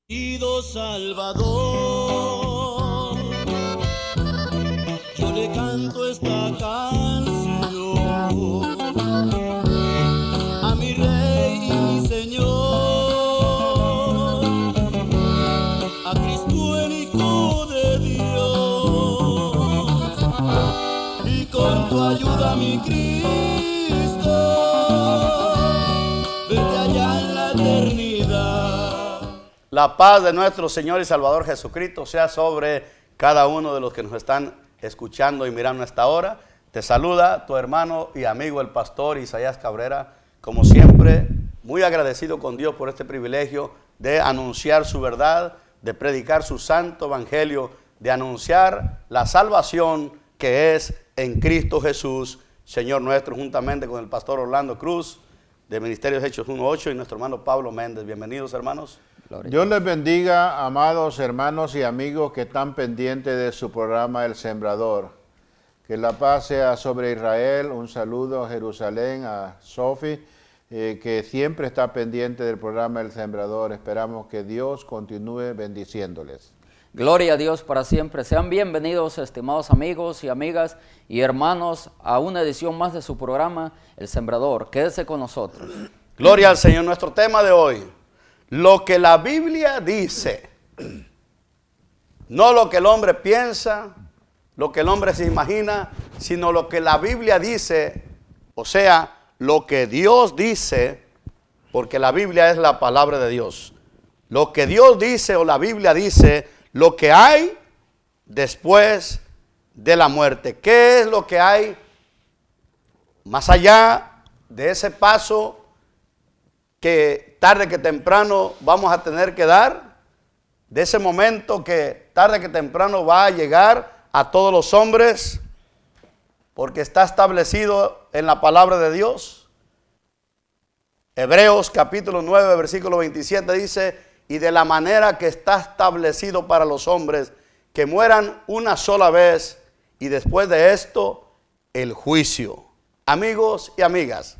Querido Salvador, yo le canto esta canción a mi Rey y mi Señor, a Cristo el Hijo de Dios, y con tu ayuda, mi Cristo, vete allá en la eternidad. La paz de nuestro Señor y Salvador Jesucristo sea sobre cada uno de los que nos están escuchando y mirando a esta hora. Te saluda tu hermano y amigo el pastor Isaías Cabrera, como siempre, muy agradecido con Dios por este privilegio de anunciar su verdad, de predicar su santo evangelio, de anunciar la salvación que es en Cristo Jesús, Señor nuestro, juntamente con el pastor Orlando Cruz, de Ministerios Hechos 1.8, y nuestro hermano Pablo Méndez. Bienvenidos, hermanos. Dios les bendiga, amados hermanos y amigos que están pendientes de su programa El Sembrador. Que la paz sea sobre Israel. Un saludo a Jerusalén, a Sofi, que siempre está pendiente del programa El Sembrador. Esperamos que Dios continúe bendiciéndoles. Gloria a Dios para siempre. Sean bienvenidos, estimados amigos y amigas y hermanos, a una edición más de su programa El Sembrador. Quédese con nosotros. Gloria al Señor. Nuestro tema de hoy: lo que la Biblia dice, no lo que el hombre piensa, lo que el hombre se imagina, sino lo que la Biblia dice, o sea, lo que Dios dice, porque la Biblia es la palabra de Dios. Lo que Dios dice o la Biblia dice, lo que hay después de la muerte. ¿Qué es lo que hay más allá de ese paso que tarde que temprano vamos a tener que dar, de ese momento que tarde que temprano va a llegar a todos los hombres, porque está establecido en la palabra de Dios? Hebreos capítulo 9, versículo 27 dice: y de la manera que está establecido para los hombres, que mueran una sola vez, y después de esto, el juicio. Amigos y amigas,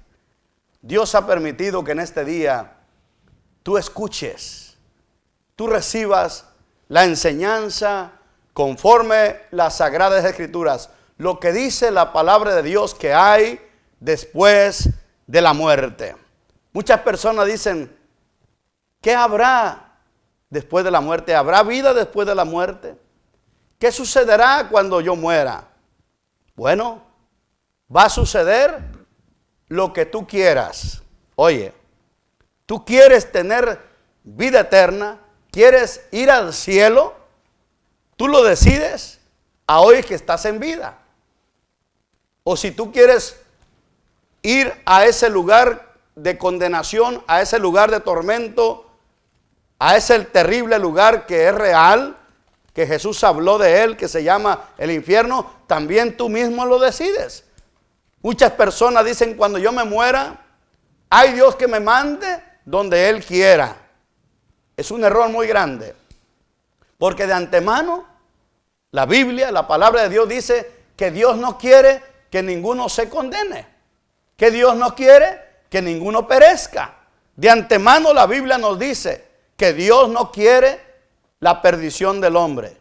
Dios ha permitido que en este día tú escuches, tú recibas la enseñanza conforme las Sagradas Escrituras, lo que dice la palabra de Dios que hay después de la muerte. Muchas personas dicen: ¿qué habrá después de la muerte? ¿Habrá vida después de la muerte? ¿Qué sucederá cuando yo muera? Bueno, va a suceder lo que tú quieras. Oye, tú quieres tener vida eterna, quieres ir al cielo, tú lo decides a hoy que estás en vida. O si tú quieres ir a ese lugar de condenación, a ese lugar de tormento, a ese terrible lugar que es real, que Jesús habló de él, que se llama el infierno, también tú mismo lo decides. Muchas personas dicen: cuando yo me muera, hay Dios que me mande donde Él quiera. Es un error muy grande, porque de antemano la Biblia, la palabra de Dios dice que Dios no quiere que ninguno se condene, que Dios no quiere que ninguno perezca. De antemano la Biblia nos dice que Dios no quiere la perdición del hombre,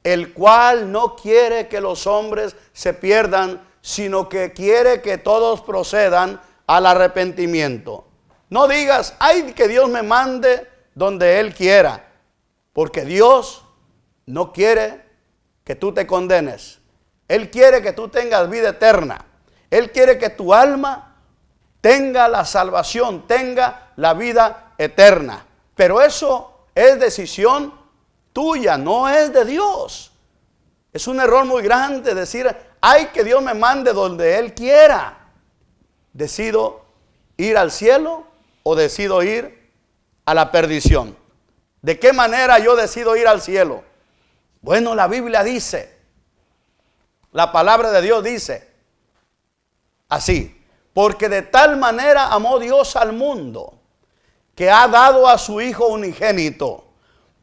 el cual no quiere que los hombres se pierdan, sino que quiere que todos procedan al arrepentimiento. No digas: ay, que Dios me mande donde Él quiera, porque Dios no quiere que tú te condenes. Él quiere que tú tengas vida eterna. Él quiere que tu alma tenga la salvación, tenga la vida eterna. Pero eso es decisión tuya, no es de Dios. Es un error muy grande decir: ay, que Dios me mande donde Él quiera. ¿Decido ir al cielo o decido ir a la perdición? ¿De qué manera yo decido ir al cielo? Bueno, la Biblia dice, la palabra de Dios dice así: porque de tal manera amó Dios al mundo, que ha dado a su Hijo unigénito,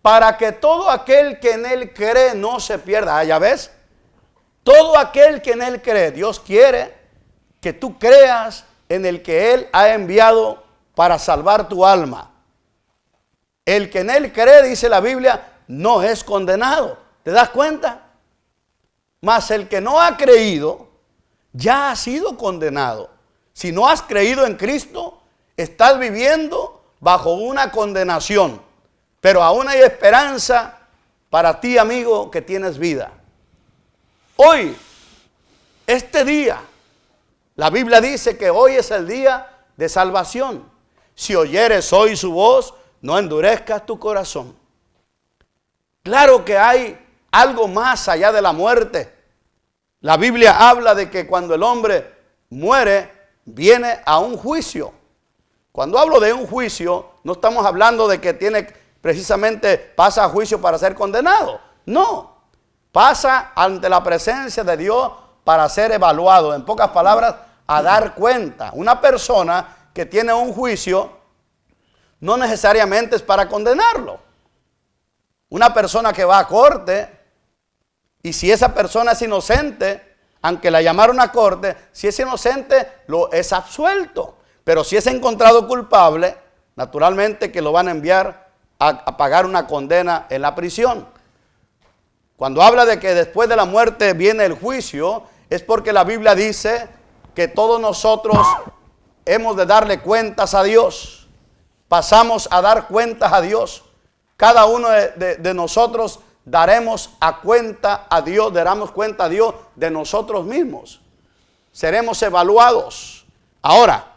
para que todo aquel que en Él cree no se pierda. Ah, ¿ya ves? Todo aquel que en Él cree. Dios quiere que tú creas en el que Él ha enviado para salvar tu alma. El que en él cree, dice la Biblia, no es condenado. ¿Te das cuenta? Mas el que no ha creído, ya ha sido condenado. Si no has creído en Cristo, estás viviendo bajo una condenación. Pero aún hay esperanza para ti, amigo, que tienes vida. Hoy, este día, la Biblia dice que hoy es el día de salvación. Si oyeres hoy su voz, no endurezcas tu corazón. Claro que hay algo más allá de la muerte. La Biblia habla de que cuando el hombre muere, viene a un juicio. Cuando hablo de un juicio, no estamos hablando de que pasa a juicio para ser condenado. No, pasa ante la presencia de Dios para ser evaluado. En pocas palabras, a dar cuenta. Una persona que tiene un juicio no necesariamente es para condenarlo. Una persona que va a corte, y si esa persona es inocente, aunque la llamaron a corte, si es inocente, es absuelto. Pero si es encontrado culpable, naturalmente que lo van a enviar a pagar una condena en la prisión. Cuando habla de que después de la muerte viene el juicio, es porque la Biblia dice que todos nosotros hemos de darle cuentas a Dios. Pasamos a dar cuentas a Dios. Cada uno de nosotros daremos cuenta a Dios de nosotros mismos. Seremos evaluados. Ahora,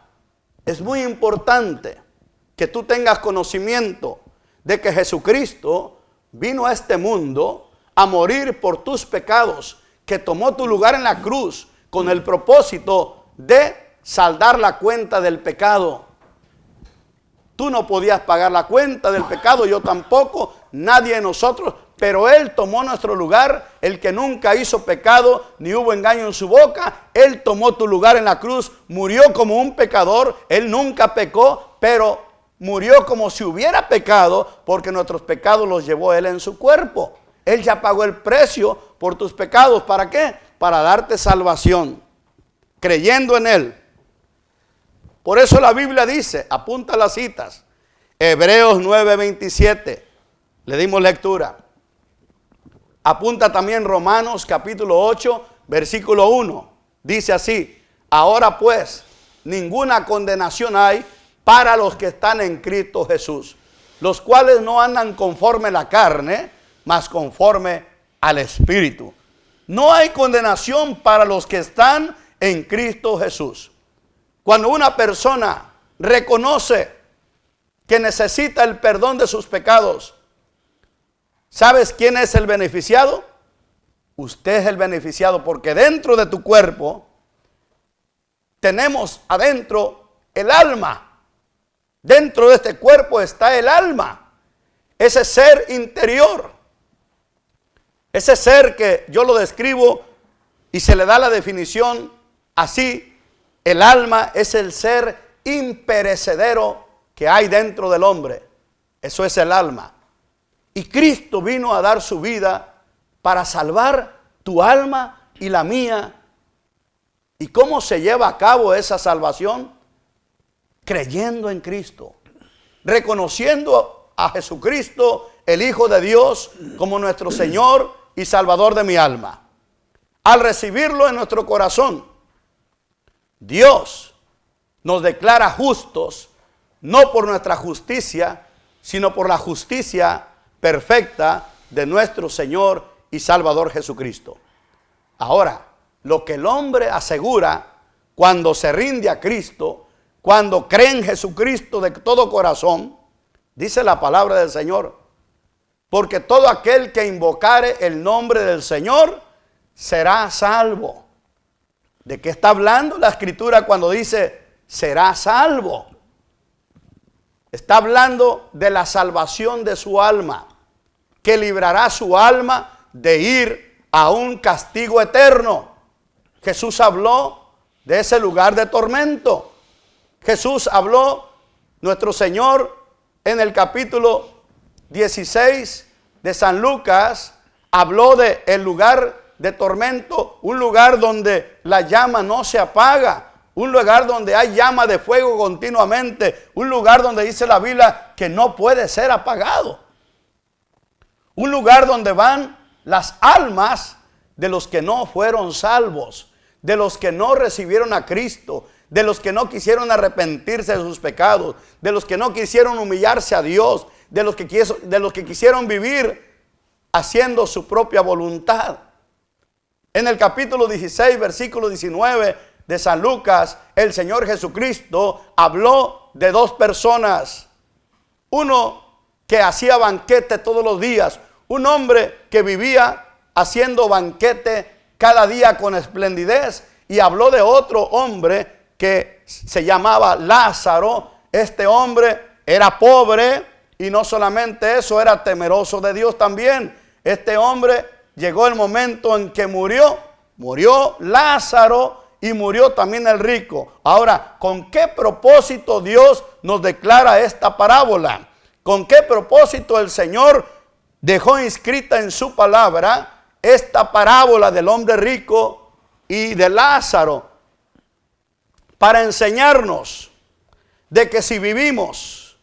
es muy importante que tú tengas conocimiento de que Jesucristo vino a este mundo a morir por tus pecados, que tomó tu lugar en la cruz con el propósito de saldar la cuenta del pecado. Tú no podías pagar la cuenta del pecado, yo tampoco, nadie de nosotros, pero Él tomó nuestro lugar, el que nunca hizo pecado, ni hubo engaño en su boca. Él tomó tu lugar en la cruz, murió como un pecador. Él nunca pecó, pero murió como si hubiera pecado, porque nuestros pecados los llevó Él en su cuerpo. Él ya pagó el precio por tus pecados. ¿Para qué? Para darte salvación, creyendo en Él. Por eso la Biblia dice, apunta las citas, Hebreos 9:27, le dimos lectura. Apunta también Romanos capítulo 8, versículo 1. Dice así: ahora pues, ninguna condenación hay para los que están en Cristo Jesús, los cuales no andan conforme a la carne, mas conforme al Espíritu. No hay condenación para los que están en Cristo Jesús. Cuando una persona reconoce que necesita el perdón de sus pecados, ¿sabes quién es el beneficiado? Usted es el beneficiado, porque dentro de tu cuerpo tenemos adentro el alma. Dentro de este cuerpo está el alma, ese ser interior, ese ser que yo lo describo y se le da la definición así. El alma es el ser imperecedero que hay dentro del hombre. Eso es el alma. Y Cristo vino a dar su vida para salvar tu alma y la mía. ¿Y cómo se lleva a cabo esa salvación? Creyendo en Cristo, reconociendo a Jesucristo, el Hijo de Dios, como nuestro Señor y Salvador de mi alma. Al recibirlo en nuestro corazón, Dios nos declara justos, no por nuestra justicia, sino por la justicia perfecta de nuestro Señor y Salvador Jesucristo. Ahora, lo que el hombre asegura cuando se rinde a Cristo, cuando cree en Jesucristo de todo corazón, dice la palabra del Señor: porque todo aquel que invocare el nombre del Señor será salvo. ¿De qué está hablando la Escritura cuando dice será salvo? Está hablando de la salvación de su alma, que librará su alma de ir a un castigo eterno. Jesús habló de ese lugar de tormento. Jesús habló, nuestro Señor, en el capítulo 16 de San Lucas, habló de el lugar de tormento, un lugar donde la llama no se apaga, un lugar donde hay llama de fuego continuamente, un lugar donde dice la Biblia que no puede ser apagado, un lugar donde van las almas de los que no fueron salvos, de los que no recibieron a Cristo, de los que no quisieron arrepentirse de sus pecados, de los que no quisieron humillarse a Dios, de los que quisieron vivir haciendo su propia voluntad. En el capítulo 16, versículo 19 de San Lucas, el Señor Jesucristo habló de dos personas. Uno que hacía banquete todos los días, un hombre que vivía haciendo banquete cada día con esplendidez, y habló de otro hombre que se llamaba Lázaro. Este hombre era pobre y no solamente eso, era temeroso de Dios también. Este hombre llegó el momento en que murió Lázaro y murió también el rico. Ahora, ¿con qué propósito Dios nos declara esta parábola? ¿Con qué propósito el Señor dejó inscrita en su palabra esta parábola del hombre rico y de Lázaro? Para enseñarnos de que si vivimos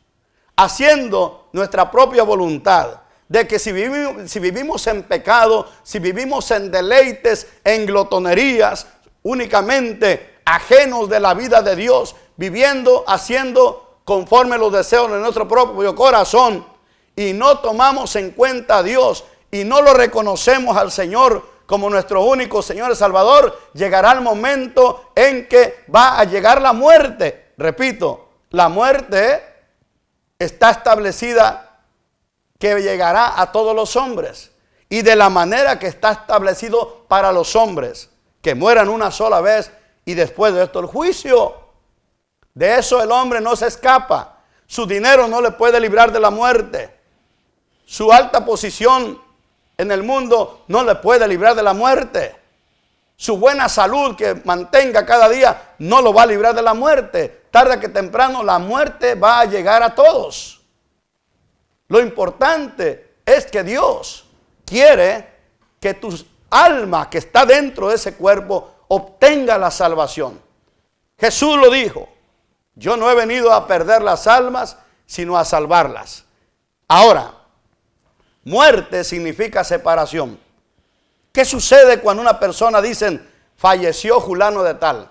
haciendo nuestra propia voluntad, de que si vivimos en pecado, si vivimos en deleites, en glotonerías, únicamente ajenos de la vida de Dios, viviendo, haciendo conforme los deseos de nuestro propio corazón, y no tomamos en cuenta a Dios y no lo reconocemos al Señor como nuestro único Señor y Salvador, llegará el momento en que va a llegar la muerte. Repito, la muerte está establecida que llegará a todos los hombres, y de la manera que está establecido para los hombres, que mueran una sola vez y después de esto el juicio. De eso el hombre no se escapa. Su dinero no le puede librar de la muerte. Su alta posición en el mundo no le puede librar de la muerte. Su buena salud que mantenga cada día no lo va a librar de la muerte. Tarde que temprano la muerte va a llegar a todos. Lo importante es que Dios quiere que tu alma que está dentro de ese cuerpo obtenga la salvación. Jesús lo dijo: yo no he venido a perder las almas, sino a salvarlas. Ahora, muerte significa separación. ¿Qué sucede cuando una persona dicen falleció fulano de tal?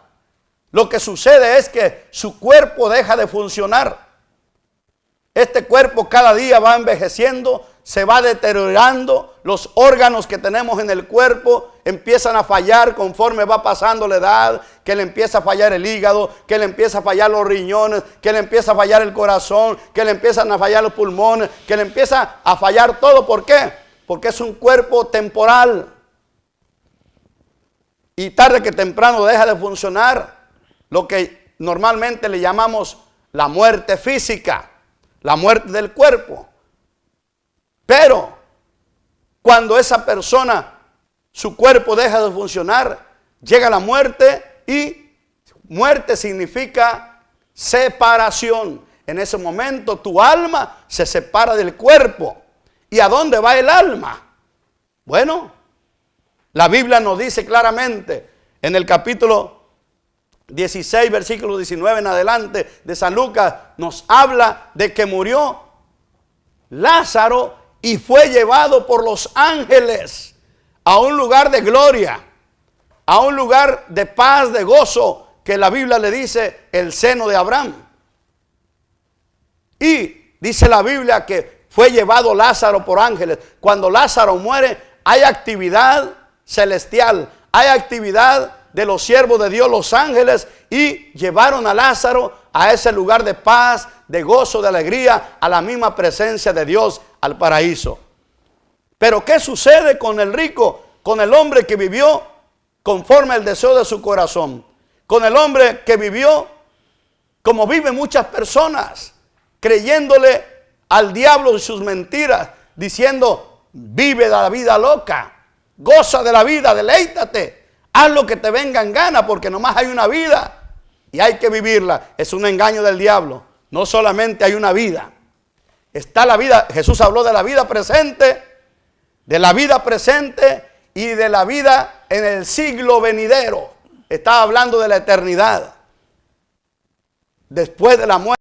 Lo que sucede es que su cuerpo deja de funcionar. Este cuerpo cada día va envejeciendo, se va deteriorando, los órganos que tenemos en el cuerpo empiezan a fallar conforme va pasando la edad, que le empieza a fallar el hígado, que le empieza a fallar los riñones, que le empieza a fallar el corazón, que le empiezan a fallar los pulmones, que le empieza a fallar todo. ¿Por qué? Porque es un cuerpo temporal. Y tarde que temprano deja de funcionar lo que normalmente le llamamos la muerte física, la muerte del cuerpo. Pero cuando esa persona, su cuerpo deja de funcionar, llega la muerte, y muerte significa separación. En ese momento tu alma se separa del cuerpo. ¿Y a dónde va el alma? Bueno, la Biblia nos dice claramente en el capítulo 16, versículo 19 en adelante de San Lucas, nos habla de que murió Lázaro y fue llevado por los ángeles a un lugar de gloria, a un lugar de paz, de gozo, que la Biblia le dice el seno de Abraham. Y dice la Biblia que fue llevado Lázaro por ángeles. Cuando Lázaro muere, hay actividad celestial, hay actividad de los siervos de Dios, los ángeles, y llevaron a Lázaro a ese lugar de paz, de gozo, de alegría, a la misma presencia de Dios, al paraíso. Pero ¿qué sucede con el rico? Con el hombre que vivió conforme al deseo de su corazón. Con el hombre que vivió como viven muchas personas, creyéndole al diablo y sus mentiras, diciendo: vive la vida loca, goza de la vida, deleítate. Haz lo que te venga en gana, porque nomás hay una vida y hay que vivirla. Es un engaño del diablo. No solamente hay una vida. Está la vida. Jesús habló de la vida presente y de la vida en el siglo venidero. Estaba hablando de la eternidad. después de la muerte